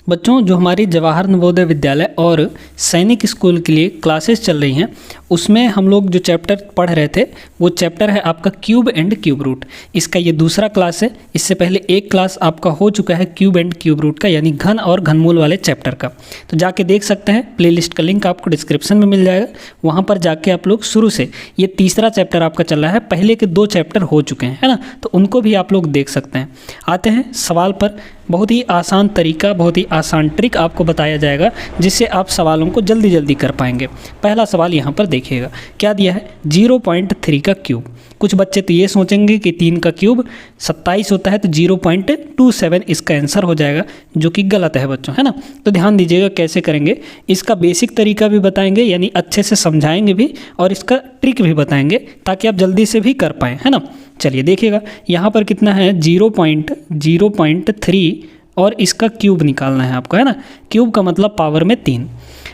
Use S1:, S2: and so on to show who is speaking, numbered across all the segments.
S1: बच्चों, जो हमारी जवाहर नवोदय विद्यालय और सैनिक स्कूल के लिए क्लासेस चल रही हैं उसमें हम लोग जो चैप्टर पढ़ रहे थे वो चैप्टर है आपका क्यूब एंड क्यूब रूट। इसका ये दूसरा क्लास है। इससे पहले एक क्लास आपका हो चुका है क्यूब एंड क्यूब रूट का, यानी घन और घनमूल वाले चैप्टर का। तो जाके देख सकते हैं, प्लेलिस्ट का लिंक आपको डिस्क्रिप्शन में मिल जाएगा, वहाँ पर जाके आप लोग शुरू से, ये तीसरा चैप्टर आपका चल रहा है, पहले के 2 चैप्टर हो चुके हैं, है ना, तो उनको भी आप लोग देख सकते हैं। आते हैं सवाल पर। बहुत ही आसान तरीका, बहुत ही आसान ट्रिक आपको बताया जाएगा जिससे आप सवालों को जल्दी जल्दी कर पाएंगे। पहला सवाल यहाँ पर देखिएगा, क्या दिया है, 0.3 का क्यूब। कुछ बच्चे तो ये सोचेंगे कि 3 का क्यूब 27 होता है, तो 0.27 इसका आंसर हो जाएगा, जो कि गलत है बच्चों, है ना। तो ध्यान दीजिएगा कैसे करेंगे, इसका बेसिक तरीका भी बताएंगे, यानी अच्छे से समझाएंगे भी, और इसका ट्रिक भी बताएंगे ताकि आप जल्दी से भी कर पाएँ, है ना। चलिए देखिएगा, यहाँ पर कितना है 0.3 और इसका क्यूब निकालना है आपको, है ना। क्यूब का मतलब पावर में 3।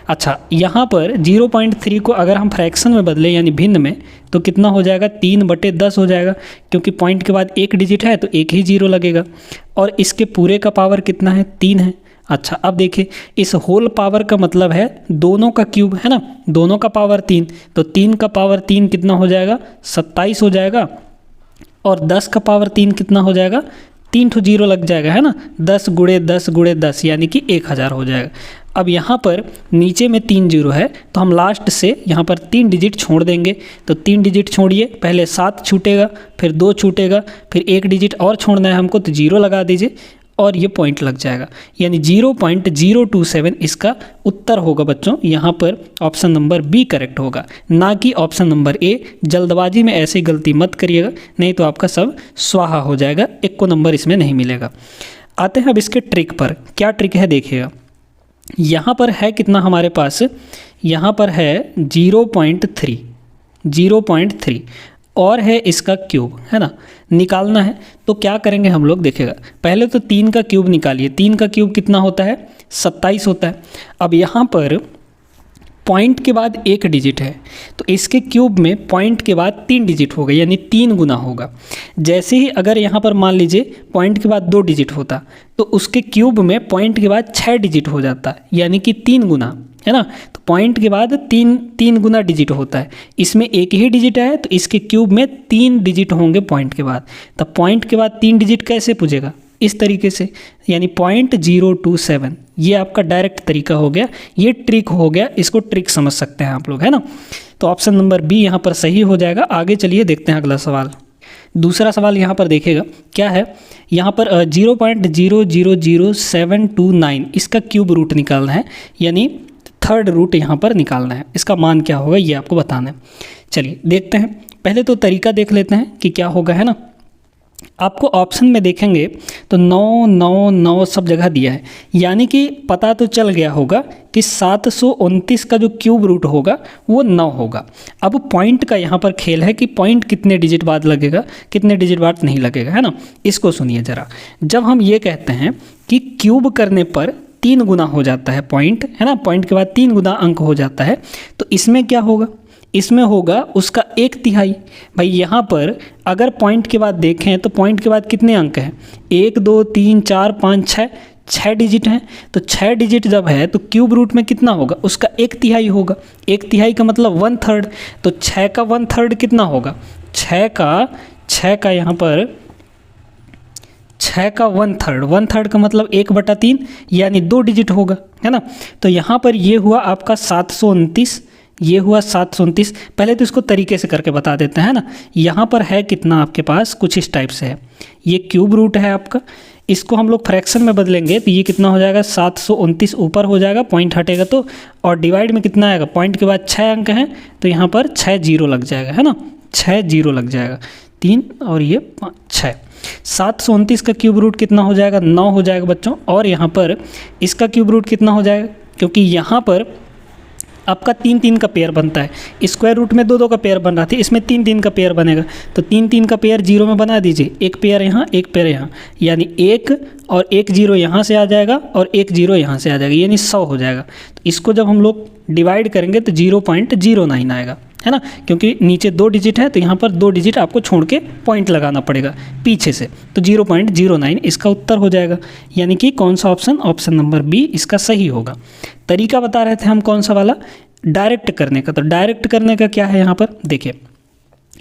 S1: अच्छा, यहाँ पर 0.3 को अगर हम फ्रैक्शन में बदलें यानी भिन्न में, तो कितना हो जाएगा, 3/10 हो जाएगा, क्योंकि पॉइंट के बाद एक डिजिट है तो एक ही जीरो लगेगा। और इसके पूरे का पावर कितना है, 3 है। अच्छा, अब देखिए, इस होल पावर का मतलब है दोनों का क्यूब, है ना, दोनों का पावर 3, तो 3 का पावर 3 कितना हो जाएगा, 27 हो जाएगा। और 10 का पावर 3 कितना हो जाएगा, 3 ठो जीरो लग जाएगा, है ना, 10 × 10 × 10 यानी कि 1000 हो जाएगा। अब यहाँ पर नीचे में 3 जीरो है, तो हम लास्ट से यहाँ पर 3 डिजिट छोड़ देंगे। तो 3 डिजिट छोड़िए, पहले 7 छूटेगा, फिर 2 छूटेगा, फिर 1 डिजिट और छोड़ना है हमको, तो जीरो लगा दीजिए और ये पॉइंट लग जाएगा, यानी 0.027 इसका उत्तर होगा बच्चों। यहाँ पर ऑप्शन नंबर बी करेक्ट होगा, ना कि ऑप्शन नंबर ए। जल्दबाजी में ऐसी गलती मत करिएगा, नहीं तो आपका सब स्वाहा हो जाएगा, 1 को नंबर इसमें नहीं मिलेगा। आते हैं अब इसके ट्रिक पर। क्या ट्रिक है देखिएगा, यहाँ पर है कितना हमारे पास, यहाँ पर है 0.3 और है इसका क्यूब, है ना, निकालना है। तो क्या करेंगे हम लोग, देखिएगा, पहले तो 3 का क्यूब निकालिए। 3 का क्यूब कितना होता है, 27 होता है। अब यहाँ पर पॉइंट के बाद 1 डिजिट है, तो इसके क्यूब में पॉइंट के बाद 3 डिजिट होगा, यानी 3 गुना होगा। जैसे ही अगर यहाँ पर मान लीजिए पॉइंट के बाद 2 डिजिट होता, तो उसके क्यूब में पॉइंट के बाद 6 डिजिट हो जाता, यानी कि 3 गुना, है ना। तो पॉइंट के बाद 3 गुना डिजिट होता है, इसमें 1 ही डिजिट है, तो इसके क्यूब में 3 डिजिट होंगे पॉइंट के बाद। तब पॉइंट के बाद 3 डिजिट कैसे पूछेगा, इस तरीके से, यानी 0.027। ये आपका डायरेक्ट तरीका हो गया, ये ट्रिक हो गया, इसको ट्रिक समझ सकते हैं आप लोग, है ना। तो ऑप्शन नंबर बी यहाँ पर सही हो जाएगा। आगे चलिए देखते हैं अगला सवाल। दूसरा सवाल यहाँ पर देखिएगा, क्या है, यहाँ पर 0.000729 इसका क्यूब रूट निकालना है, यानी थर्ड रूट यहाँ पर निकालना है। इसका मान क्या होगा ये आपको बताना है। चलिए देखते हैं, पहले तो तरीका देख लेते हैं कि क्या होगा, है ना। आपको ऑप्शन में देखेंगे तो 9 9 9 सब जगह दिया है, यानी कि पता तो चल गया होगा कि 729 का जो क्यूब रूट होगा वो 9 होगा। अब पॉइंट का यहाँ पर खेल है कि पॉइंट कितने डिजिट बाद लगेगा, कितने डिजिट बाद नहीं लगेगा, है ना। इसको सुनिए ज़रा, जब हम ये कहते हैं कि क्यूब करने पर 3 गुना हो जाता है पॉइंट, है ना, पॉइंट के बाद 3 गुना अंक हो जाता है, तो इसमें क्या होगा, इसमें होगा उसका 1/3। भाई यहाँ पर अगर पॉइंट के बाद देखें तो पॉइंट के बाद कितने अंक हैं, 1 2 3 4 5 6 डिजिट हैं। तो 6 डिजिट जब है तो क्यूब रूट में कितना होगा, उसका 1/3 होगा। 1/3 का मतलब 1/3, तो 6 का 1/3 कितना होगा, 6 का यहाँ पर 6 का 1/3 का मतलब 1/3, यानी 2 डिजिट होगा, है ना। तो यहाँ पर ये हुआ आपका 729, ये हुआ 729। पहले तो इसको तरीके से करके बता देते हैं, ना। यहाँ पर है कितना आपके पास, कुछ इस टाइप से है, ये क्यूब रूट है आपका। इसको हम लोग फ्रैक्शन में बदलेंगे तो ये कितना हो जाएगा, 729 ऊपर हो जाएगा, पॉइंट हटेगा तो, और डिवाइड में कितना आएगा, पॉइंट के बाद 6 अंक हैं, तो यहाँ पर 6 जीरो लग जाएगा, है ना, 6 जीरो लग जाएगा, 3 और ये 5 6। 729 का क्यूब रूट कितना हो जाएगा, 9 हो जाएगा बच्चों। और यहाँ पर इसका क्यूब रूट कितना हो जाएगा, क्योंकि यहाँ पर आपका 3 का पेयर बनता है, स्क्वायर रूट में 2 का पेयर बन रहा था, इसमें 3 का पेयर बनेगा, तो 3 का पेयर जीरो में बना दीजिए, एक पेयर यहाँ एक पेयर यहाँ, यानी 1 और 1 जीरो यहाँ से आ जाएगा और 1 जीरो यहाँ से आ जाएगा, यानी 100 हो जाएगा। तो इसको जब हम लोग डिवाइड करेंगे तो 0.09 आएगा, है ना, क्योंकि नीचे 2 डिजिट है तो यहाँ पर 2 डिजिट आपको छोड़ के पॉइंट लगाना पड़ेगा पीछे से, तो 0.09 इसका उत्तर हो जाएगा। यानी कि कौन सा ऑप्शन, ऑप्शन नंबर बी इसका सही होगा। तरीका बता रहे थे हम कौन सा वाला, डायरेक्ट करने का। तो डायरेक्ट करने का क्या है यहाँ पर देखिए,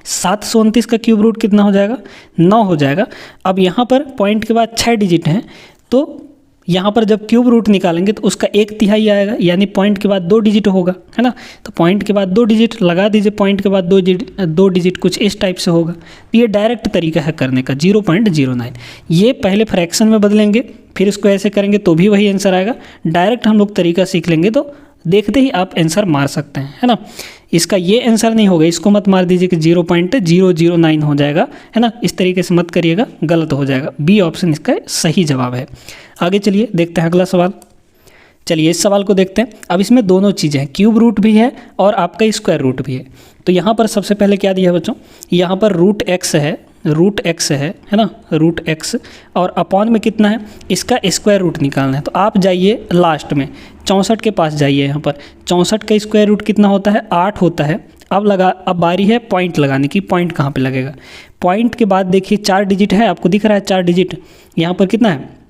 S1: 729 का क्यूब रूट कितना हो जाएगा, 9 हो जाएगा। अब यहाँ पर पॉइंट के बाद 6 डिजिट हैं, तो यहाँ पर जब क्यूब रूट निकालेंगे तो उसका 1/3 आएगा, यानी पॉइंट के बाद 2 डिजिट होगा, है ना। तो पॉइंट के बाद 2 डिजिट लगा दीजिए, पॉइंट के बाद 2 डिजिट कुछ इस टाइप से होगा। तो ये डायरेक्ट तरीका है करने का, 0.09। ये पहले फ्रैक्शन में बदलेंगे, फिर इसको ऐसे करेंगे तो भी वही आंसर आएगा। डायरेक्ट हम लोग तरीका सीख लेंगे तो देखते ही आप आंसर मार सकते हैं, है ना। इसका ये आंसर नहीं होगा, इसको मत मार दीजिए कि 0.009 हो जाएगा, है ना। इस तरीके से मत करिएगा, गलत हो जाएगा। बी ऑप्शन इसका सही जवाब है। आगे चलिए देखते हैं अगला सवाल। चलिए इस सवाल को देखते हैं। अब इसमें दोनों चीज़ें हैं, क्यूब रूट भी है और आपका स्क्वायर रूट भी है। तो यहाँ पर सबसे पहले क्या दिया है बच्चों, यहाँ पर रूट एक्स है ना, रूट एक्स, और अपॉन में कितना है, इसका स्क्वायर रूट निकालना है। तो आप जाइए लास्ट में 64 के पास जाइए, यहाँ पर 64 का स्क्वायर रूट कितना होता है, 8 होता है। अब बारी है पॉइंट लगाने की। पॉइंट कहाँ पे लगेगा, पॉइंट के बाद देखिए 4 डिजिट है, आपको दिख रहा है 4 डिजिट, यहाँ पर कितना है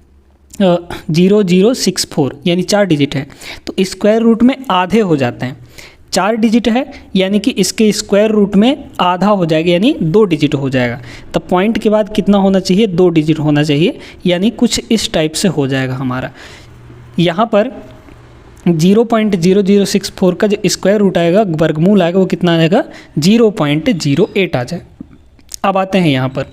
S1: 0064, यानी 4 डिजिट है। तो स्क्वायर रूट में आधे हो जाते हैं, 4 डिजिट है यानी कि इसके स्क्वायर रूट में आधा हो जाएगा, यानी 2 डिजिट हो जाएगा। तो पॉइंट के बाद कितना होना चाहिए, 2 डिजिट होना चाहिए, यानी कुछ इस टाइप से हो जाएगा हमारा। यहाँ पर 0.0064 का जो स्क्वायर रूट आएगा, वर्गमूल आएगा, वो कितना आएगा 0.08 आ जाए। अब आते हैं यहाँ पर,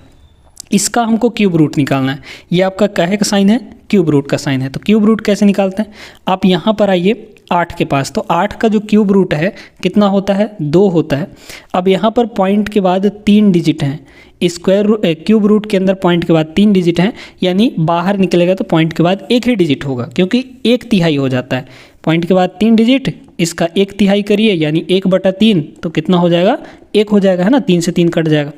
S1: इसका हमको क्यूब रूट निकालना है। ये आपका काहे का साइन है, क्यूब रूट का साइन है। तो क्यूब रूट कैसे निकालते हैं, आप यहाँ पर आइए 8 के पास। तो 8 का जो क्यूब रूट है कितना होता है, 2 होता है। अब यहाँ पर पॉइंट के बाद 3 डिजिट हैं, क्यूब रूट के अंदर पॉइंट के बाद 3 डिजिट हैं, यानी बाहर निकलेगा तो पॉइंट के बाद 1 ही डिजिट होगा, क्योंकि 1/3 हो जाता है। पॉइंट के बाद 3 डिजिट, इसका 1/3 करिए, यानी 1/3, तो कितना हो जाएगा, 1 हो जाएगा, है ना। 3 से 3 कट जाएगा,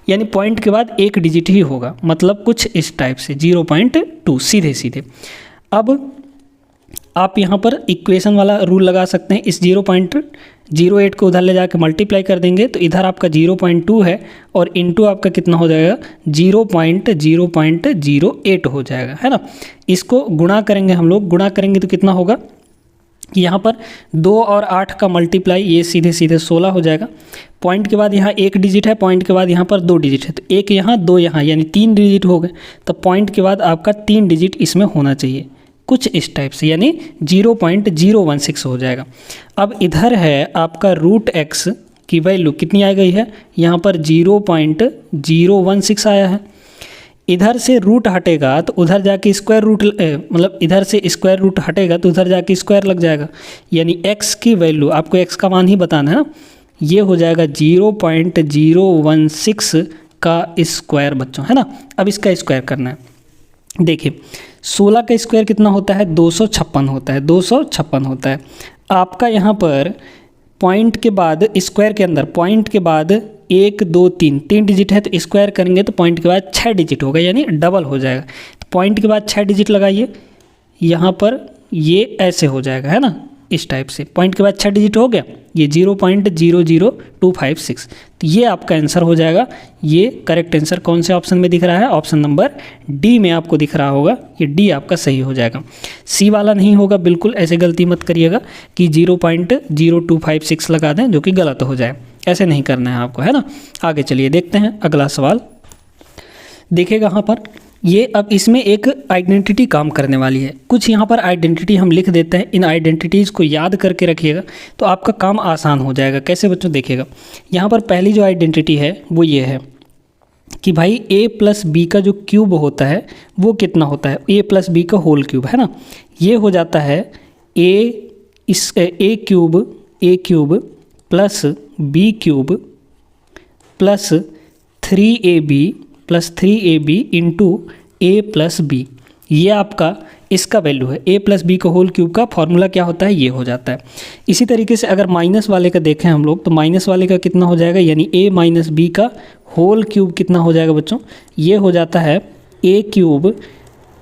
S1: यानी पॉइंट के बाद 1 डिजिट ही होगा, मतलब कुछ इस टाइप से 0.2 सीधे सीधे। अब आप यहाँ पर इक्वेशन वाला रूल लगा सकते हैं। इस 0.08 को उधर ले जाकर मल्टीप्लाई कर देंगे तो इधर आपका 0.2 है, और इनटू आपका कितना हो जाएगा 0.08 हो जाएगा, है ना। इसको गुणा करेंगे हम लोग, गुणा करेंगे तो कितना होगा कि यहाँ पर 2 और 8 का मल्टीप्लाई, ये सीधे सीधे 16 हो जाएगा। पॉइंट के बाद यहाँ 1 डिजिट है, पॉइंट के बाद यहाँ पर 2 डिजिट है, तो 1 यहाँ 2 यहाँ, यानी 3 डिजिट हो गए। तो पॉइंट के बाद आपका 3 डिजिट इसमें होना चाहिए, कुछ इस टाइप से, यानी 0.016 हो जाएगा। अब इधर है आपका रूट एक्स की वैल्यू कितनी आ गई है, यहाँ पर 0.016 आया है। इधर से रूट हटेगा तो उधर जाके स्क्वायर रूट, मतलब इधर से स्क्वायर रूट हटेगा तो उधर जाके स्क्वायर लग जाएगा, यानी x की वैल्यू, आपको x का मान ही बताना है ना, ये हो जाएगा 0.016 का स्क्वायर बच्चों, है ना। अब इसका स्क्वायर करना है। देखिए 16 का स्क्वायर कितना होता है, 256 होता है, 256 होता है। आपका यहाँ पर पॉइंट के बाद स्क्वायर के अंदर पॉइंट के बाद 1 2 3 डिजिट है, तो स्क्वायर करेंगे तो पॉइंट के बाद 6 डिजिट होगा, यानी डबल हो जाएगा। तो पॉइंट के बाद 6 डिजिट लगाइए, यहाँ पर ये ऐसे हो जाएगा, है ना, इस टाइप से। पॉइंट के बाद 6 डिजिट हो गया, ये 0.00256, तो ये आपका आंसर हो जाएगा। ये करेक्ट आंसर कौन से ऑप्शन में दिख रहा है, ऑप्शन नंबर डी में आपको दिख रहा होगा, ये डी आपका सही हो जाएगा। सी वाला नहीं होगा, बिल्कुल ऐसे गलती मत करिएगा कि 0.0256 लगा दें, जो कि गलत हो जाए, ऐसे नहीं करना है आपको, है ना। आगे चलिए देखते हैं अगला सवाल। देखिएगा यहाँ पर, ये अब इसमें एक आइडेंटिटी काम करने वाली है। कुछ यहाँ पर आइडेंटिटी हम लिख देते हैं, इन आइडेंटिटीज़ को याद करके रखिएगा तो आपका काम आसान हो जाएगा। कैसे बच्चों, देखिएगा यहाँ पर पहली जो आइडेंटिटी है वो ये है कि भाई a + b का जो क्यूब होता है वो कितना होता है, a + b का होल क्यूब, है ना। ये हो जाता है a cube plus b cube plus 3ab into a + b। ये आपका इसका वैल्यू है। a + b का होल क्यूब का फॉर्मूला क्या होता है, ये हो जाता है। इसी तरीके से अगर माइनस वाले का देखें हम लोग, तो माइनस वाले का कितना हो जाएगा, यानी a - b का होल क्यूब कितना हो जाएगा बच्चों, ये हो जाता है a क्यूब,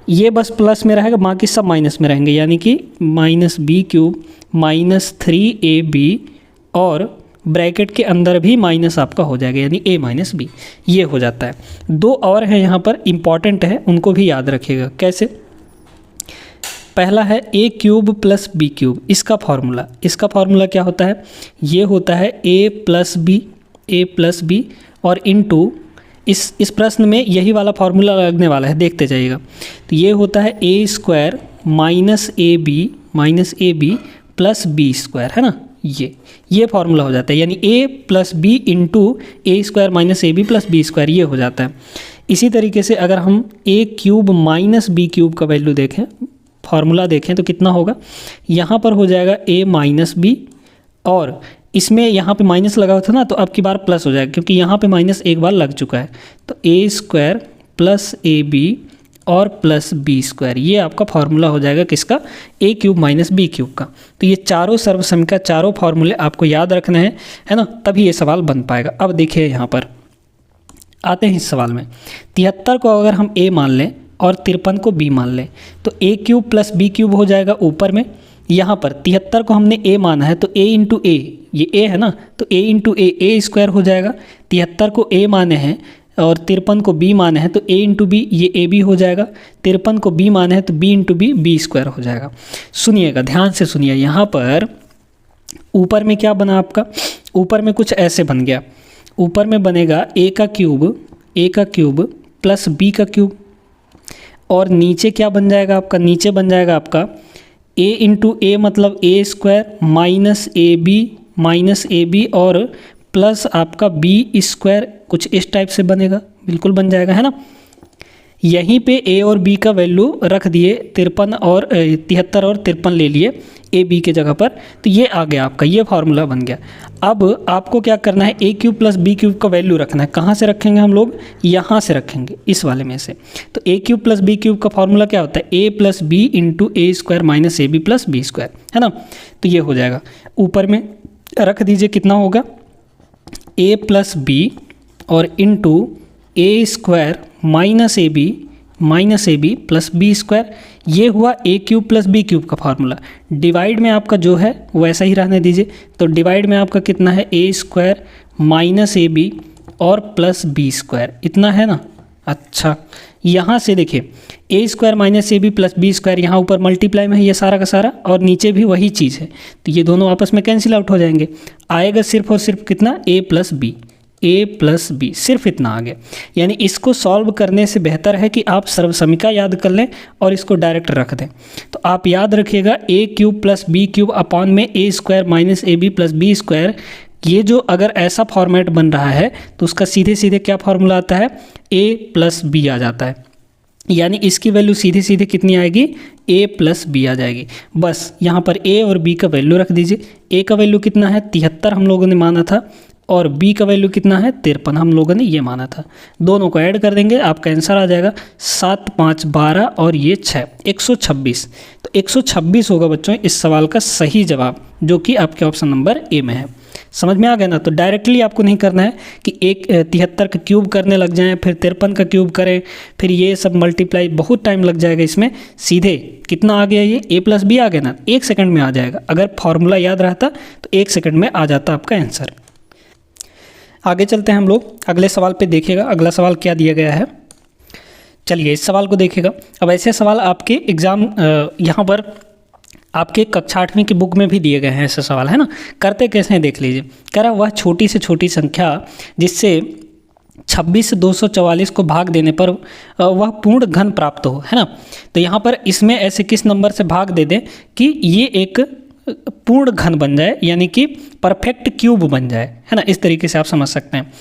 S1: ये बस प्लस में रहेगा, बाकी सब माइनस में रहेंगे, यानी कि -b क्यूब -3ab और ब्रैकेट के अंदर भी माइनस आपका हो जाएगा, यानी a माइनस बी, ये हो जाता है। दो और हैं यहाँ पर इम्पॉर्टेंट है, उनको भी याद रखिएगा। कैसे? पहला है a cube plus B cube, इसका फार्मूला क्या होता है? ये होता है a प्लस बी और इनटू इस प्रश्न में यही वाला फार्मूला लगने वाला है, देखते जाइएगा। तो ये होता है a square minus A B plus B square, है ना, ये फार्मूला हो जाता है, यानी a plus B into A square minus A B plus B square, ये हो जाता है। इसी तरीके से अगर हम a cube minus B cube का वैल्यू देखें, फार्मूला देखें तो कितना होगा? यहाँ पर हो जाएगा a माइनस बी, और इसमें यहाँ पे माइनस लगा हुआ था ना, तो अब की बार प्लस हो जाएगा, क्योंकि यहाँ पे माइनस एक बार लग चुका है। तो a square plus A B और प्लस बी स्क्वायर, ये आपका फार्मूला हो जाएगा किसका? a cube minus B cube का। तो ये चारों सर्वसमीका, चारों फार्मूले आपको याद रखने हैं, है ना, तभी ये सवाल बन पाएगा। अब देखिए यहाँ पर आते हैं इस सवाल में, 73 को अगर हम a मान लें और 53 को b मान लें, तो a cube plus b cube हो जाएगा ऊपर में। यहाँ पर 73 को हमने a माना है, तो a इंटू ए, ये a है ना, तो a इंटू ए स्क्वायर हो जाएगा। 73 को a माने हैं और 53 को b माने हैं, तो a इंटू बी, ये a b हो जाएगा। 53 को b माने हैं तो b इंटू बी स्क्वायर हो जाएगा। सुनिएगा, ध्यान से सुनिए, यहाँ पर ऊपर में क्या बना आपका? ऊपर में कुछ ऐसे बन गया, ऊपर में बनेगा a का क्यूब प्लस b का क्यूब, और नीचे क्या बन जाएगा आपका? नीचे बन जाएगा आपका a इंटू ए मतलब a square minus A B और प्लस आपका b स्क्वायर, कुछ इस टाइप से बनेगा, बिल्कुल बन जाएगा, है ना। यहीं पे a और b का वैल्यू रख दिए, 73 और 53 ले लिए a b के जगह पर, तो ये आ गया आपका, ये फार्मूला बन गया। अब आपको क्या करना है? a cube plus B cube का वैल्यू रखना है। कहाँ से रखेंगे हम लोग? यहाँ से रखेंगे, इस वाले में से। तो a cube plus B cube का फार्मूला क्या होता है? a plus B into A square minus A B plus B square, है ना। तो ये हो जाएगा, ऊपर में रख दीजिए, कितना होगा? a प्लस बी और into A square minus A B plus B square, ये हुआ a cube plus B cube का फार्मूला। डिवाइड में आपका जो है वैसा ही रहने दीजिए, तो डिवाइड में आपका कितना है? a square minus A B और प्लस बी स्क्वायर, इतना है ना। अच्छा, यहाँ से देखिए a square minus A B plus B square, यहाँ ऊपर मल्टीप्लाई में है ये सारा का सारा, और नीचे भी वही चीज़ है, तो ये दोनों आपस में कैंसिल आउट हो जाएंगे। आएगा सिर्फ और सिर्फ कितना? a प्लस बी, सिर्फ इतना आ गया। यानी इसको सॉल्व करने से बेहतर है कि आप सर्वसमीका याद कर लें और इसको डायरेक्ट रख दें। तो आप याद रखिएगा a cube plus B cube upon में a square minus A B plus B square, ये जो अगर ऐसा फॉर्मेट बन रहा है तो उसका सीधे सीधे क्या फॉर्मूला आता है? a प्लस बी आ जाता है, यानी इसकी वैल्यू सीधे सीधे कितनी आएगी? a प्लस बी आ जाएगी। बस यहाँ पर a और b का वैल्यू रख दीजिए। a का वैल्यू कितना है? 73 हम लोगों ने माना था, और b का वैल्यू कितना है? 53 हम लोगों ने ये माना था। दोनों को ऐड कर देंगे, आपका आंसर आ जाएगा 7 5 12 और ये 6 126। तो 126 होगा बच्चों इस सवाल का सही जवाब, जो कि आपके ऑप्शन नंबर ए में है। समझ में आ गया ना। तो डायरेक्टली आपको नहीं करना है कि 73 का क्यूब करने लग जाएं, फिर 53 का क्यूब करें, फिर ये सब मल्टीप्लाई, बहुत टाइम लग जाएगा इसमें। सीधे कितना आ गया, ये a प्लस बी आ गया ना, 1 सेकंड में आ जाएगा। अगर फॉर्मूला याद रहता तो 1 सेकंड में आ जाता आपका आंसर। आगे चलते हैं हम लोग, अगले सवाल पे देखिएगा अगला सवाल क्या दिया गया है। चलिए इस सवाल को देखिएगा। अब ऐसे सवाल आपके एग्ज़ाम यहाँ पर आपके कक्षा 8वीं की बुक में भी दिए गए हैं ऐसे सवाल, है ना। करते कैसे हैं देख लीजिए। कह रहा वह छोटी से छोटी संख्या जिससे 26 से 244 को भाग देने पर वह पूर्ण घन प्राप्त हो, है ना। तो यहाँ पर इसमें ऐसे किस नंबर से भाग दे दें कि ये एक पूर्ण घन बन जाए, यानी कि परफेक्ट क्यूब बन जाए, है ना। इस तरीके से आप समझ सकते हैं।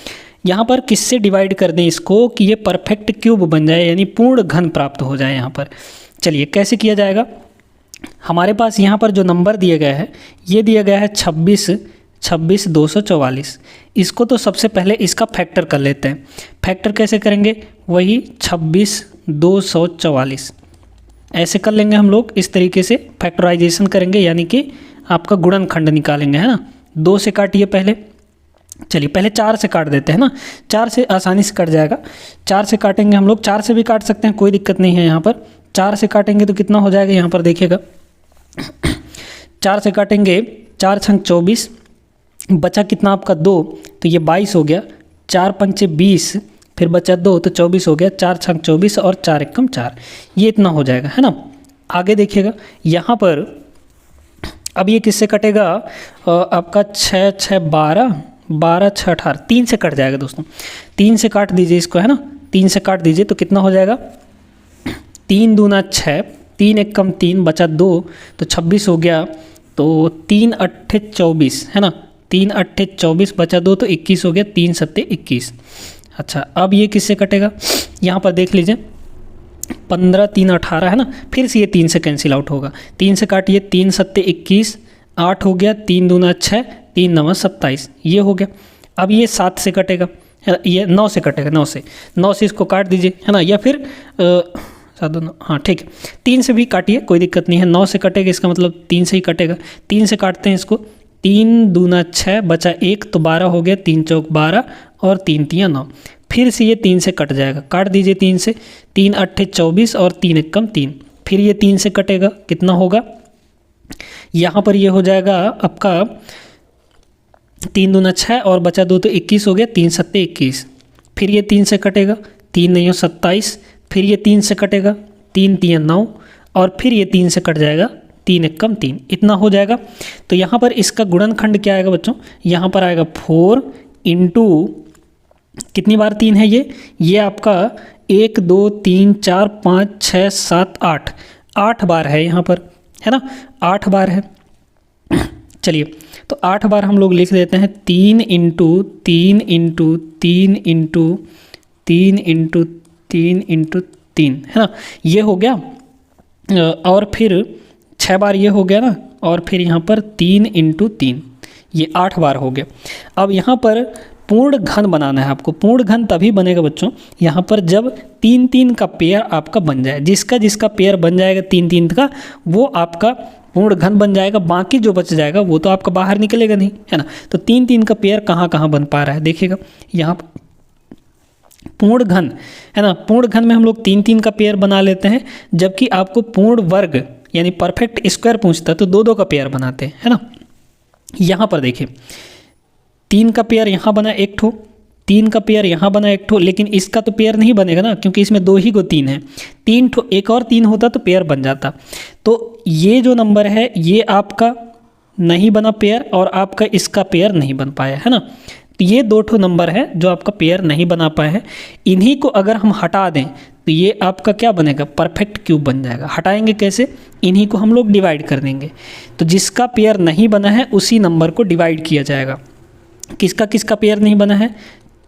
S1: यहाँ पर किससे डिवाइड कर दें इसको कि ये परफेक्ट क्यूब बन जाए, यानी पूर्ण घन प्राप्त हो जाए। यहाँ पर चलिए कैसे किया जाएगा। हमारे पास यहाँ पर जो नंबर दिया गया है ये दिया गया है 26 244। इसको तो सबसे पहले इसका फैक्टर कर लेते हैं। फैक्टर कैसे करेंगे, वही 26 244 ऐसे कर लेंगे हम लोग। इस तरीके से फैक्टराइजेशन करेंगे, यानी कि आपका गुणनखंड निकालेंगे, है ना। 2 से काटिए पहले। चलिए पहले 4 से काट देते हैं ना, 4 से आसानी से कट जाएगा। 4 से काटेंगे हम लोग, 4 से भी काट सकते हैं, कोई दिक्कत नहीं है। यहाँ पर 4 से काटेंगे तो कितना हो जाएगा, यहाँ पर देखिएगा 4 से काटेंगे 4 छंग 24 बचा कितना आपका 2, तो ये 22 हो गया, 4 पंचे 20, फिर बचा 2 तो 24 हो गया, 4 छंग 24 और 4 एकम 4, ये इतना हो जाएगा, है ना। आगे देखिएगा यहाँ पर, अब ये किससे कटेगा, आपका 6 6 12, 12 6 18, 3 से कट जाएगा दोस्तों, 3 से काट दीजिए इसको, है ना, 3 से काट दीजिए तो कितना हो जाएगा, 3 दूना 6, 3 एकम 3, बचा 2 तो 26 हो गया, तो 3 अट्ठे 24, है ना, 3 अट्ठे 24, बचा 2 तो 21 हो गया, 3 सत्ते 21। अच्छा, अब ये किससे कटेगा, यहाँ पर देख लीजिए, 15 3 18, है ना, फिर से ये 3 से कैंसिल आउट होगा, 3 से काटिए, 3 सत्ते 21, 8 हो गया, 3 दूना 6, 3 नवा 27, ये हो गया। अब ये 7 से कटेगा, ये 9 से कटेगा, 9 से इसको काट दीजिए, है ना, या फिर 7 2 9, हाँ ठीक है, 3 से भी काटिए, कोई दिक्कत नहीं है, 9 से कटेगा, इसका मतलब 3 से ही कटेगा, 3 से काटते हैं इसको, 3 दूना 6, बचा 1 तो 12 हो गया, 3 चौक 12 और 3 तियाँ 9, फिर से ये 3 से कट जाएगा, काट दीजिए 3 से, 3 अट्ठे 24 और 3 एकम 3, फिर ये 3 से कटेगा, कितना होगा, यहाँ पर ये हो जाएगा आपका 3 दूना 6 और बचा 2 तो 21 हो गया, 3 सत्ते 21, फिर ये 3 से कटेगा, 3 नहीं 27, फिर ये 3 से कटेगा, 3 तियाँ 9 और फिर ये 3 से कट जाएगा, 3 एकम 3, इतना हो जाएगा। तो यहाँ पर इसका गुणनखंड क्या आएगा बच्चों, यहाँ पर आएगा 4 इंटू कितनी बार 3 है ये आपका 1 2 3 4 5 6 7 8, 8 बार है यहाँ पर, है ना, 8 बार है। चलिए तो 8 बार हम लोग लिख देते हैं, 3 into 3 into 3 into 3 into 3 into 3, है ना, ये हो गया, और फिर 6 बार ये हो गया ना, और फिर यहाँ पर 3 इंटू 3, ये 8 बार हो गया। अब यहाँ पर पूर्ण घन बनाना है आपको, पूर्ण घन तभी बनेगा बच्चों यहाँ पर जब 3 3 का पेयर आपका बन जाए, जिसका पेयर बन जाएगा 3 3 का वो आपका पूर्ण घन बन जाएगा, बाकी जो बच जाएगा वो तो आपका बाहर निकलेगा नहीं, है ना। तो 3 3 का पेयर कहाँ कहाँ बन पा रहा है देखिएगा, यहाँ पर पूर्ण घन, है ना, पूर्ण घन में हम लोग 3 3 का पेयर बना लेते हैं, जबकि आपको पूर्ण वर्ग यानी परफेक्ट स्क्वायर पूछता है तो 2 2 का पेयर बनाते हैं, है ना। यहाँ पर देखिए 3 का पेयर यहाँ बना एक ठो, 3 का पेयर यहाँ बना एक ठो, लेकिन इसका तो पेयर नहीं बनेगा ना, क्योंकि इसमें 2 ही को 3 है, 3 ठो एक और 3 होता तो पेयर बन जाता। तो ये जो नंबर है ये आपका नहीं बना पेयर, और आपका इसका पेयर नहीं बन पाया, है ना। तो ये 2 ठो नंबर है जो आपका पेयर नहीं बना पाए हैं, इन्हीं को अगर हम हटा दें तो ये आपका क्या बनेगा, परफेक्ट क्यूब बन जाएगा। हटाएंगे कैसे, इन्हीं को हम लोग डिवाइड कर देंगे, तो जिसका पेयर नहीं बना है उसी नंबर को डिवाइड किया जाएगा। किसका पेयर नहीं बना है,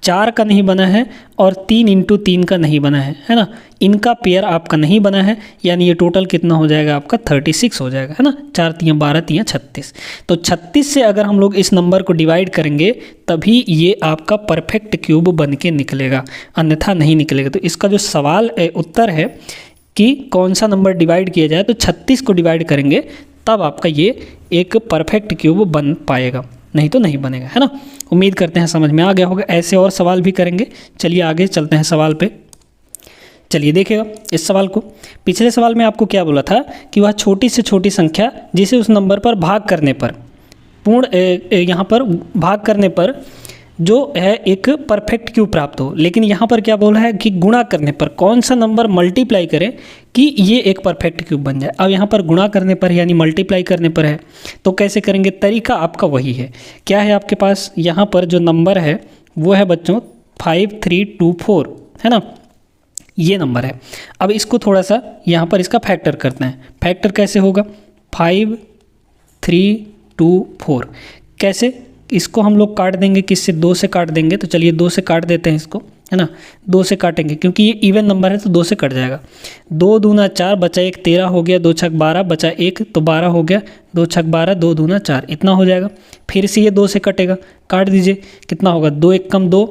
S1: 4 का नहीं बना है और 3 इंटू 3 का नहीं बना है ना, इनका पेयर आपका नहीं बना है, यानी ये टोटल कितना हो जाएगा आपका 36 हो जाएगा, है ना, 4 3 12 3 36। तो 36 से अगर हम लोग इस नंबर को डिवाइड करेंगे तभी ये आपका परफेक्ट क्यूब बन के निकलेगा, अन्यथा नहीं निकलेगा। तो इसका जो सवाल उत्तर है कि कौन सा नंबर डिवाइड किया जाए, तो 36 को डिवाइड करेंगे तब आपका ये एक परफेक्ट क्यूब बन पाएगा, नहीं तो नहीं बनेगा, है ना। उम्मीद करते हैं समझ में आ गया होगा, ऐसे और सवाल भी करेंगे। चलिए आगे चलते हैं सवाल पे। चलिए देखिएगा इस सवाल को, पिछले सवाल में आपको क्या बोला था कि वह छोटी से छोटी संख्या जिसे उस नंबर पर भाग करने पर यहाँ पर भाग करने पर जो है एक परफेक्ट क्यूब प्राप्त हो, लेकिन यहाँ पर क्या बोला है कि गुणा करने पर कौन सा नंबर मल्टीप्लाई करें कि ये एक परफेक्ट क्यूब बन जाए। अब यहाँ पर गुणा करने पर यानी मल्टीप्लाई करने पर है, तो कैसे करेंगे, तरीका आपका वही है। क्या है आपके पास, यहाँ पर जो नंबर है वो है बच्चों 5324, है ना, ये नंबर है। अब इसको थोड़ा सा यहाँ पर इसका फैक्टर करते हैं। फैक्टर कैसे होगा, 5324 कैसे, इसको हम लोग काट देंगे, किससे, 2 से काट देंगे। तो चलिए 2 से काट देते हैं इसको, है ना, 2 से काटेंगे क्योंकि ये इवन नंबर है तो 2 से कट जाएगा। 2 दूना 4, बचा 1 13 हो गया, 2 छक 12, बचा 1 तो 12 हो गया, 2 छक 12, 2 दूना 4, इतना हो जाएगा। फिर से ये 2 से कटेगा, काट दीजिए, कितना होगा, 2 1 कम 2,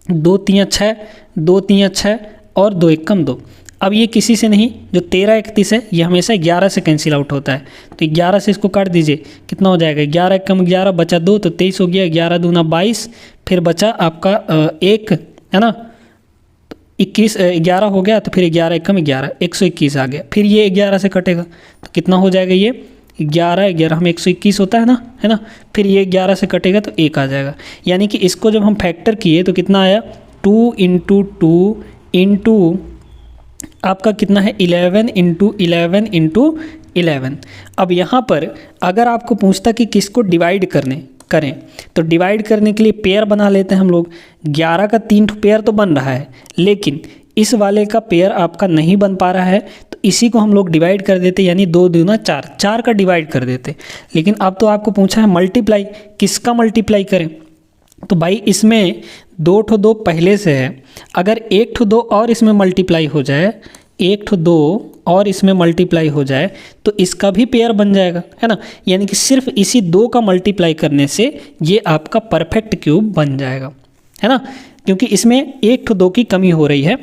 S1: 2 3 6, 2 3 6 और 2 1 कम 2। अब ये किसी से नहीं, जो 13 31 है ये हमेशा 11 से कैंसिल आउट होता है, तो 11 से इसको काट दीजिए, कितना हो जाएगा, 11 कम 11, बचा 2 तो 23 हो गया, 11 दूना 22, फिर बचा आपका 1, है ना, 21 11 हो गया, तो फिर 11 कम 11 121 आ गया। फिर ये 11 से कटेगा तो कितना हो जाएगा, ये 11 11 में 121 होता है ना, फिर ये 11 से कटेगा तो 1 आ जाएगा। यानी कि इसको जब हम फैक्टर किए तो कितना आया, 2 इंटू 2 इंटू आपका कितना है 11 इंटू 11 इंटू 11। अब यहाँ पर अगर आपको पूछता कि किसको डिवाइड करें तो डिवाइड करने के लिए पेयर बना लेते हैं हम लोग। 11 का 3 पेयर तो बन रहा है, लेकिन इस वाले का पेयर आपका नहीं बन पा रहा है, तो इसी को हम लोग डिवाइड कर देते, यानी 2 दूना 4, 4 का डिवाइड कर देते। लेकिन अब तो आपको पूछा है मल्टीप्लाई, किसका मल्टीप्लाई करें, तो भाई इसमें 2 ठो 2 पहले से है, अगर 1 ठो 2 और इसमें मल्टीप्लाई हो जाए, 1 ठो 2 और इसमें मल्टीप्लाई हो जाए तो इसका भी पेयर बन जाएगा, है ना। यानी कि सिर्फ इसी 2 का मल्टीप्लाई करने से ये आपका परफेक्ट क्यूब बन जाएगा, है ना, क्योंकि इसमें 1 ठो 2 की कमी हो रही है।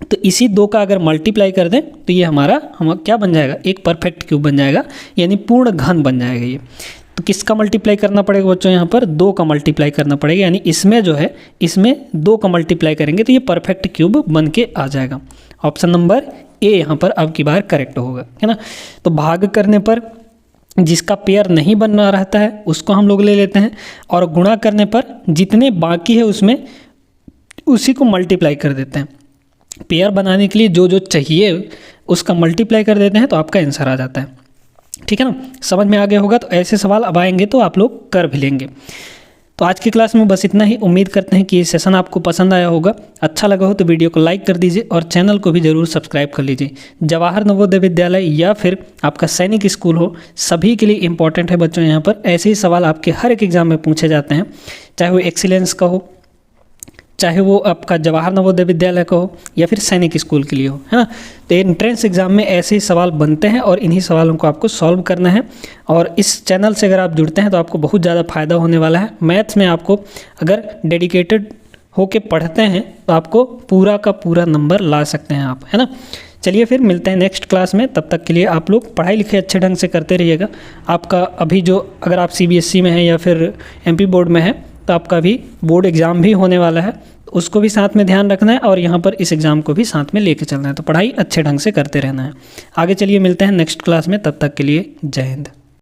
S1: तो इसी 2 का अगर मल्टीप्लाई कर दें तो ये हमारा क्या बन जाएगा, एक परफेक्ट क्यूब बन जाएगा, यानी पूर्ण घन बन जाएगा ये। तो किसका मल्टीप्लाई करना पड़ेगा बच्चों, यहाँ पर 2 का मल्टीप्लाई करना पड़ेगा, यानी इसमें जो है इसमें 2 का मल्टीप्लाई करेंगे तो ये परफेक्ट क्यूब बन के आ जाएगा। ऑप्शन नंबर ए यहाँ पर अब की बार करेक्ट होगा, है ना। तो भाग करने पर जिसका पेयर नहीं बनना रहता है उसको हम लोग ले लेते हैं, और गुणा करने पर जितने बाकी है उसमें उसी को मल्टीप्लाई कर देते हैं। पेयर बनाने के लिए जो जो चाहिए उसका मल्टीप्लाई कर देते हैं तो आपका आंसर आ जाता है, ठीक है ना। समझ में आ गया होगा। तो ऐसे सवाल अब आएंगे तो आप लोग कर भी लेंगे। तो आज की क्लास में बस इतना ही। उम्मीद करते हैं कि ये सेशन आपको पसंद आया होगा। अच्छा लगा हो तो वीडियो को लाइक कर दीजिए और चैनल को भी ज़रूर सब्सक्राइब कर लीजिए। जवाहर नवोदय विद्यालय या फिर आपका सैनिक स्कूल हो, सभी के लिए इंपॉर्टेंट है बच्चों। यहाँ पर ऐसे ही सवाल आपके हर एक एग्जाम में पूछे जाते हैं, चाहे वो एक्सीलेंस का हो, चाहे वो आपका जवाहर नवोदय विद्यालय का हो या फिर सैनिक स्कूल के लिए हो, है ना। तो एंट्रेंस एग्जाम में ऐसे ही सवाल बनते हैं और इन्हीं सवालों को आपको सॉल्व करना है। और इस चैनल से अगर आप जुड़ते हैं तो आपको बहुत ज़्यादा फ़ायदा होने वाला है। मैथ्स में आपको अगर डेडिकेटेड होके पढ़ते हैं तो आपको पूरा का पूरा नंबर ला सकते हैं आप, है ना। चलिए फिर मिलते हैं नेक्स्ट क्लास में। तब तक के लिए आप लोग पढ़ाई लिखाई अच्छे ढंग से करते रहिएगा। आपका अभी जो अगर आप CBSE में है या फिर MP बोर्ड में है तो आपका भी बोर्ड एग्ज़ाम भी होने वाला है, उसको भी साथ में ध्यान रखना है और यहाँ पर इस एग्ज़ाम को भी साथ में लेके चलना है। तो पढ़ाई अच्छे ढंग से करते रहना है। आगे चलिए मिलते हैं नेक्स्ट क्लास में, तब तक के लिए जय हिंद।